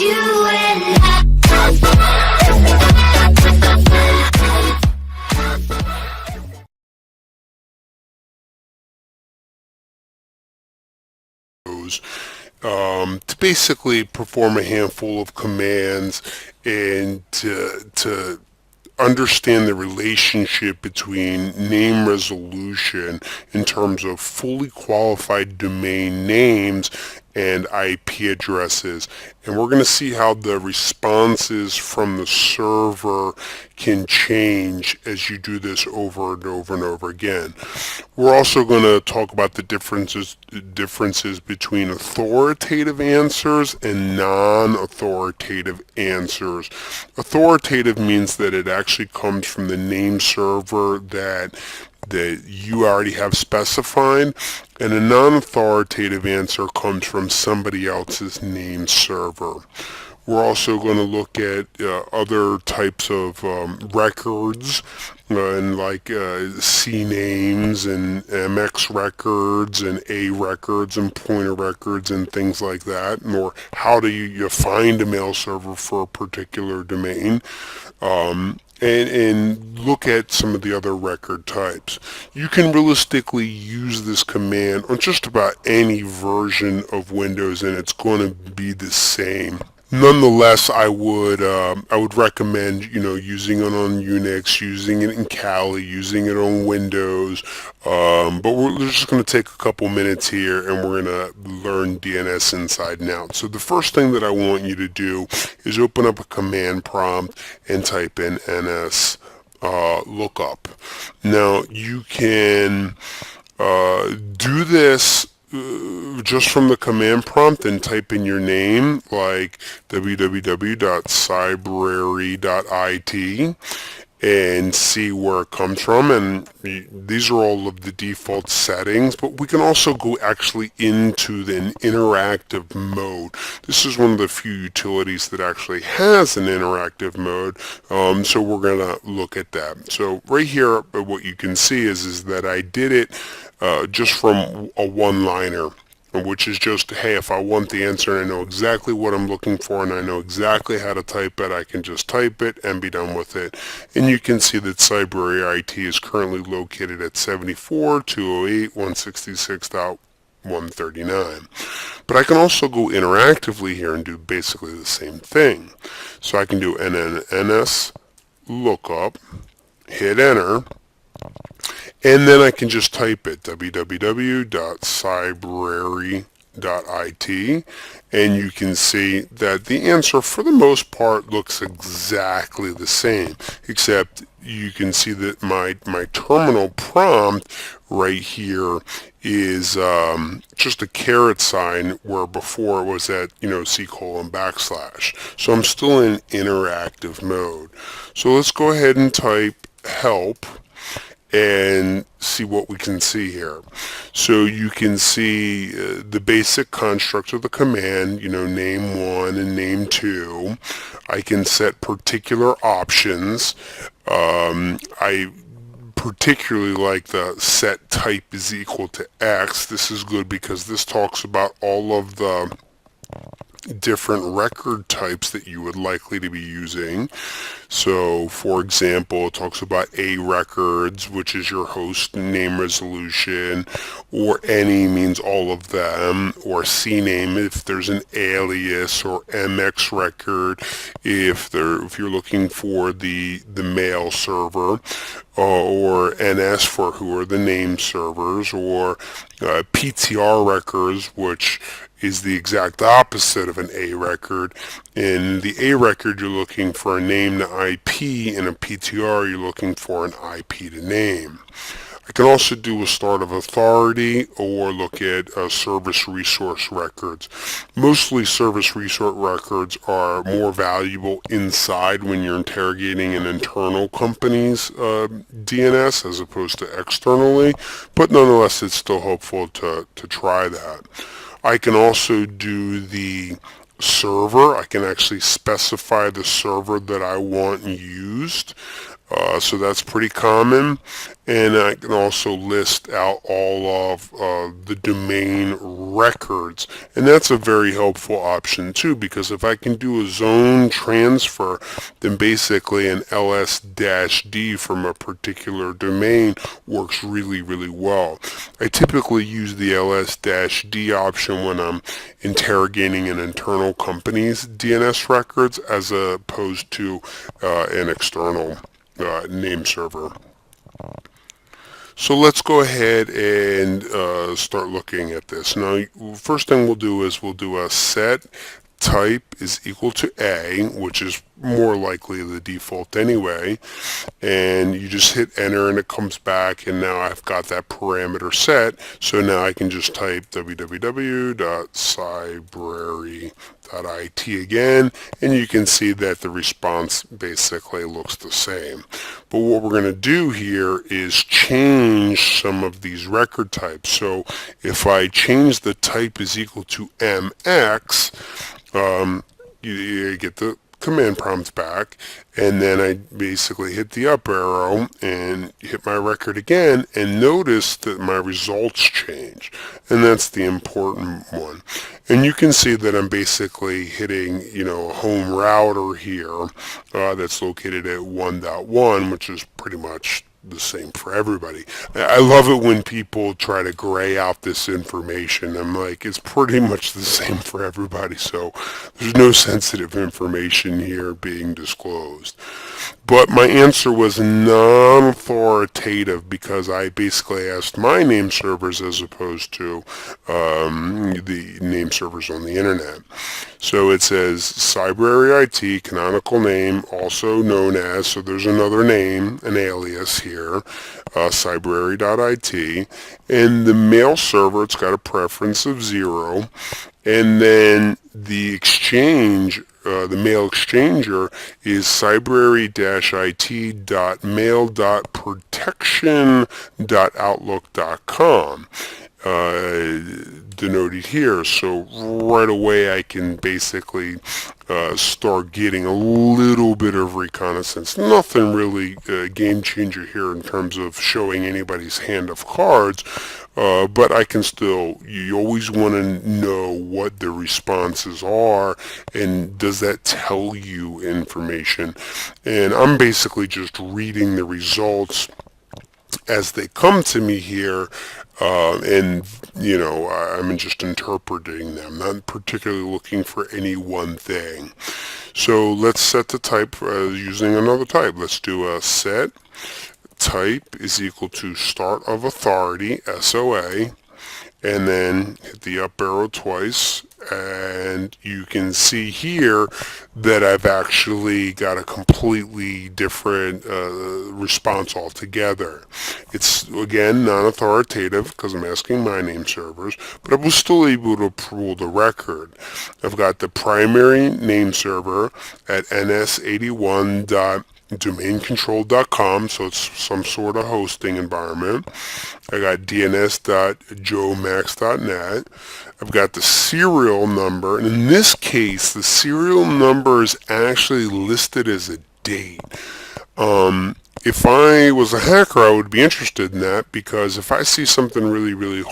you and I. To basically perform a handful of commands and to understand the relationship between name resolution in terms of fully qualified domain names and IP addresses. And we're going to see how the responses from the server can change as you do this over and over and over again. We're also going to talk about the differences between authoritative answers and non-authoritative answers. Authoritative means that it actually comes from the name server that you already have specified, and a non-authoritative answer comes from somebody else's name server. We're also going to look at other types of records and like C names and MX records and A records and pointer records and things like that, or how do you find a mail server for a particular domain. And look at some of the other record types. You can realistically use this command on just about any version of Windows, and it's going to be the same. Nonetheless, I would recommend using it on Unix, using it in Kali, using it on Windows. But we're just going to take a couple minutes here, and we're going to learn DNS inside and out. So the first thing that I want you to do is open up a command prompt and type in nslookup. Now you can do this just from the command prompt and type in your name, like www.cybrary.it, and see where it comes from. And these are all of the default settings, but we can also go actually into the interactive mode. This is one of the few utilities that actually has an interactive mode, so we're going to look at that. So right here, what you can see is that I did it just from a one-liner, which is just, hey, if I want the answer and I know exactly what I'm looking for and I know exactly how to type it, I can just type it and be done with it. And you can see that Cybrary IT is currently located at 74.208.166.139. But I can also go interactively here and do basically the same thing. So I can do ns lookup, hit enter, and then I can just type it, www.cybrary.it, and you can see that the answer for the most part looks exactly the same, except you can see that my terminal prompt right here is just a caret sign, where before it was at C:\\. So I'm still in interactive mode. So let's go ahead and type help and see what we can see here. So you can see the basic construct of the command, name 1 and name 2. I can set particular options. I particularly like the set type is equal to X. This is good because this talks about all of the different record types that you would likely to be using. So, for example, it talks about A records, which is your host name resolution, or any means all of them, or C name if there's an alias, or MX record if you're looking for the mail server, or NS for who are the name servers, or PTR records, which is the exact opposite of an A record. In the A record, you're looking for a name to IP. In a PTR, you're looking for an IP to name. I can also do a start of authority or look at service resource records. Mostly service resource records are more valuable inside when you're interrogating an internal company's DNS as opposed to externally, but nonetheless it's still helpful to try that. I can also do the server. I can actually specify the server that I want used. So that's pretty common. And I can also list out all of the domain records. And that's a very helpful option too, because if I can do a zone transfer, then basically an ls-d from a particular domain works really, really well. I typically use the ls-d option when I'm interrogating an internal company's DNS records as opposed to an external name server. So let's go ahead and start looking at this. Now, first thing we'll do is we'll do a set type is equal to A, which is more likely the default anyway, and you just hit enter and it comes back, and now I've got that parameter set. So now I can just type www.cybrary.it again, and you can see that the response basically looks the same. But what we're going to do here is change some of these record types. So if I change the type is equal to MX, you get the command prompt back, and then I basically hit the up arrow and hit my record again, and notice that my results change, and that's the important one. And you can see that I'm basically hitting, a home router here that's located at 1.1, which is pretty much the same for everybody. I love it when people try to gray out this information. I'm like, it's pretty much the same for everybody, so there's no sensitive information here being disclosed. But my answer was non-authoritative because I basically asked my name servers as opposed to the name servers on the internet. So it says Cybrary IT, canonical name, also known as, so there's another name, an alias here, cybrary.it, and the mail server, it's got a preference of 0, and then the exchange, the mail exchanger is cybrary-it.mail.protection.outlook.com. Denoted here, so right away I can basically start getting a little bit of reconnaissance. Nothing really game changer here in terms of showing anybody's hand of cards, but I can still, you always want to know what the responses are, and does that tell you information. And I'm basically just reading the results as they come to me here, and I'm just interpreting them, not particularly looking for any one thing. So let's set the type using another type. Let's do a set type is equal to start of authority, SOA, and then hit the up arrow twice, and you can see here that I've actually got a completely different response altogether. It's, again, non-authoritative because I'm asking my name servers, but I was still able to pull the record. I've got the primary name server at ns81.domaincontrol.com, so it's some sort of hosting environment. I got dns.joemax.net. I've got the serial number, and in this case, the serial number is actually listed as a date. If I was a hacker, I would be interested in that, because if I see something really, really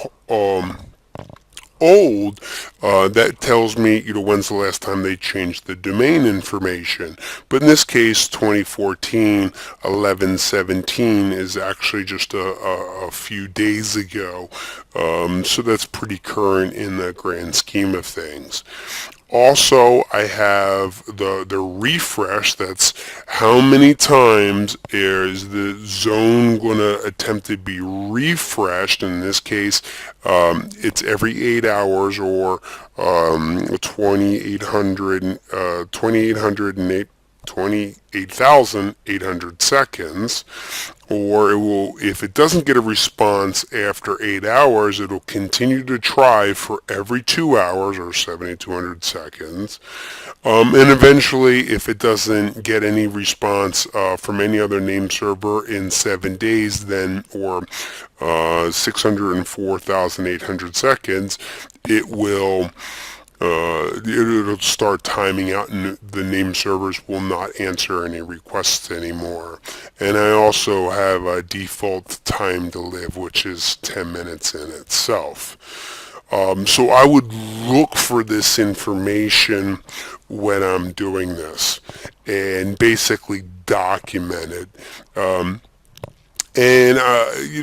old, that tells me, when's the last time they changed the domain information. But in this case, 2014 11/17 is actually just a few days ago. So that's pretty current in the grand scheme of things. Also, I have the refresh. That's how many times is the zone going to attempt to be refreshed. In this case, it's every 8 hours, or 28,800 seconds, or it will, if it doesn't get a response after 8 hours, it'll continue to try for every 2 hours, or 7,200 seconds. And eventually, if it doesn't get any response from any other name server in 7 days, then, or 604,800 seconds, it will it'll start timing out and the name servers will not answer any requests anymore. And I also have a default time to live, which is 10 minutes in itself. So I would look for this information when I'm doing this and basically document it.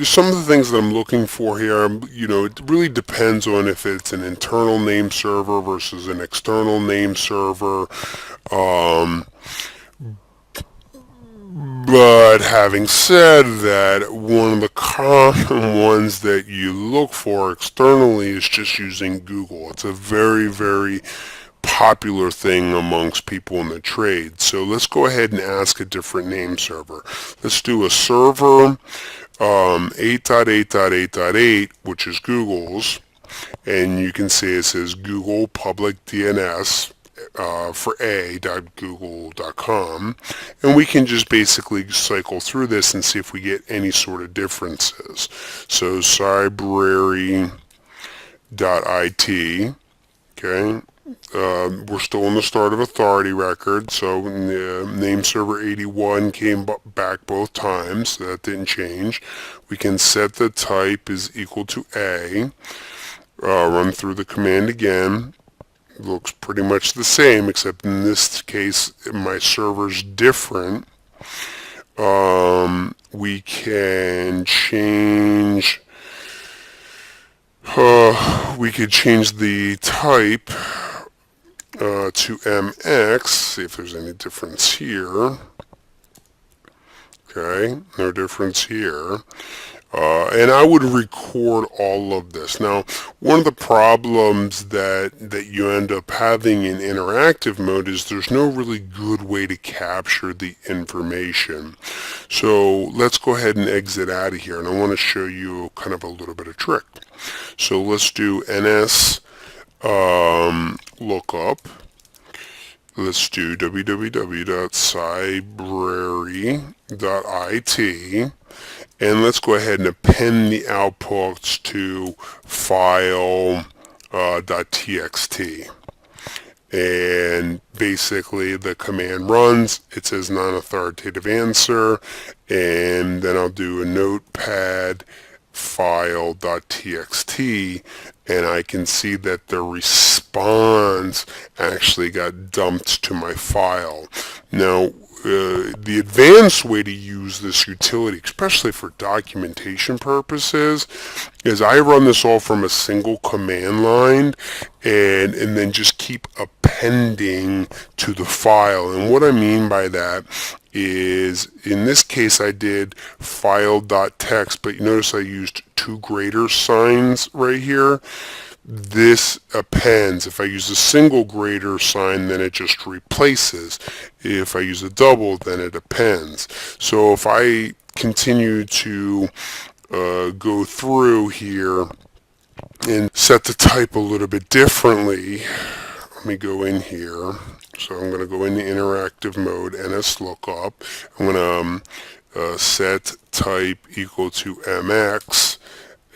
Some of the things that I'm looking for here, it really depends on if it's an internal name server versus an external name server. Um, but having said that, one of the common ones that you look for externally is just using Google. It's a very, very popular thing amongst people in the trade. So let's go ahead and ask a different name server. Let's do a server 8.8.8.8, which is Google's, and you can see it says Google Public DNS for a.google.com, and we can just basically cycle through this and see if we get any sort of differences. So cybrary.it, okay, we're still in the start of authority record, so name server 81 came back both times, so that didn't change. We can set the type is equal to A, run through the command again. Looks pretty much the same, except in this case my server's different. We can change, we could change the type to MX, see if there's any difference here. Okay, no difference here. And I would record all of this. Now, one of the problems that you end up having in interactive mode is there's no really good way to capture the information. So let's go ahead and exit out of here, and I want to show you kind of a little bit of trick. So let's do nslookup. Let's do www.cybrary.it, and let's go ahead and append the outputs to file.txt. And basically the command runs, it says non-authoritative answer, and then I'll do a notepad file.txt, and I can see that the response actually got dumped to my file. Now, the advanced way to use this utility, especially for documentation purposes, is I run this all from a single command line and then just keep appending to the file. And what I mean by that is, in this case I did file.text, but you notice I used two greater signs right here. This appends. If I use a single greater sign, then it just replaces. If I use a double, then it appends. So if I continue to go through here and set the type a little bit differently, let me go in here. So I'm going to go into interactive mode, nslookup. I'm going to set type equal to mx,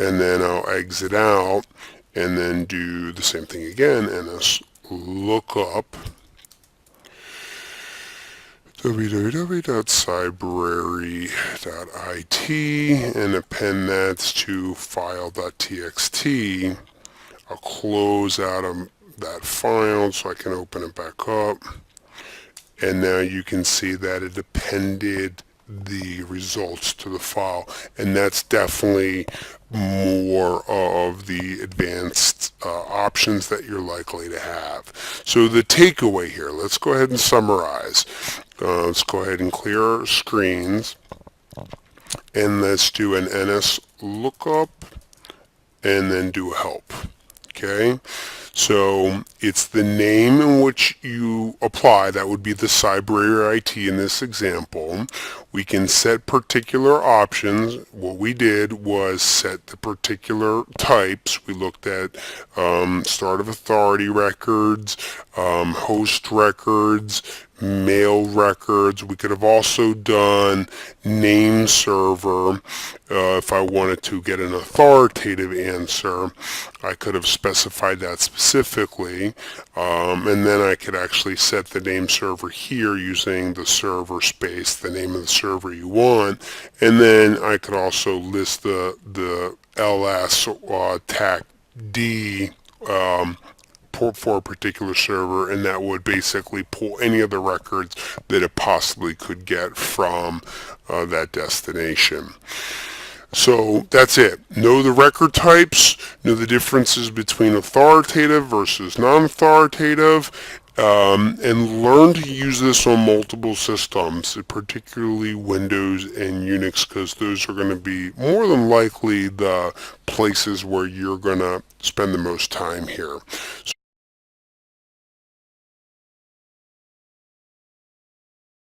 and then I'll exit out and then do the same thing again, nslookup www.cybrary.it and append that to file.txt. I'll close out of that file so I can open it back up, and now you can see that it appended the results to the file, and that's definitely more of the advanced options that you're likely to have. So the takeaway here, let's go ahead and summarize. Let's go ahead and clear our screens, and let's do an nslookup and then do a help. Okay, so it's the name in which you apply. That would be the cybrary IT in this example. We can set particular options. What we did was set the particular types. We looked at start of authority records, host records, mail records. We could have also done name server. If I wanted to get an authoritative answer, I could have specified that specifically, and then I could actually set the name server here using the server space, the name of the server you want, and then I could also list the ls tac d for a particular server, and that would basically pull any of the records that it possibly could get from that destination. So that's it. Know the record types, know the differences between authoritative versus non-authoritative, and learn to use this on multiple systems, particularly Windows and Unix, because those are going to be more than likely the places where you're going to spend the most time here.